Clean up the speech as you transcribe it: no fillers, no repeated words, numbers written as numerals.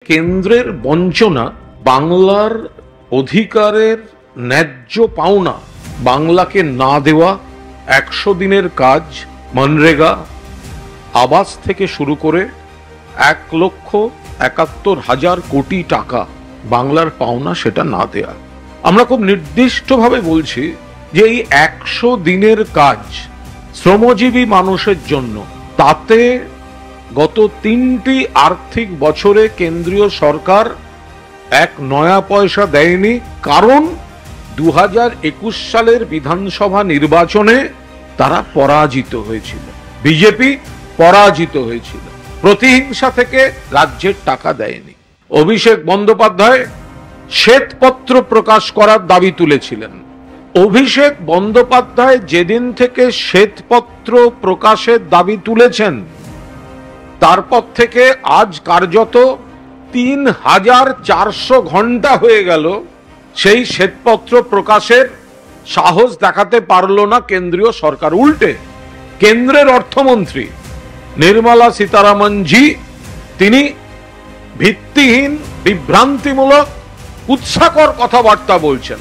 কেন্দ্রের বঞ্চনা, বাংলার অধিকারের ন্যায্য পাওনা বাংলাকে না দেওয়া, 100 দিনের কাজ, মনরেগা, আবাস থেকে শুরু করে 1,71,000 কোটি টাকা বাংলার পাওনা, সেটা না দেয়া। আমরা খুব নির্দিষ্টভাবে বলছি যে এই 100 দিনের কাজ শ্রমজীবী মানুষের জন্য, তাতে গত 3টি আর্থিক বছরে কেন্দ্রীয় সরকার 1 নয়া পয়সা দেয়নি। কারণ 2021 সালের বিধানসভা নির্বাচনে তারা পরাজিত হয়েছিল, বিজেপি পরাজিত হয়েছিল, প্রতিহিংসা থেকে রাজ্যের টাকা দেয়নি। অভিষেক বন্দ্যোপাধ্যায় শ্বেতপত্র প্রকাশ করার দাবি তুলেছিলেন। অভিষেক বন্দ্যোপাধ্যায় যেদিন থেকে শ্বেতপত্র প্রকাশের দাবি তুলেছেন, তারপর থেকে আজ কার্যত 3,400 ঘন্টা হয়ে গেল সেই শ্বেতপত্র প্রকাশের সাহস দেখাতে পারল না কেন্দ্রীয় সরকার। উল্টে কেন্দ্রের অর্থমন্ত্রী নির্মলা সীতারামন জি, তিনি ভিত্তিহীন, বিভ্রান্তিমূলক, কুৎসাকর কথাবার্তা বলছেন।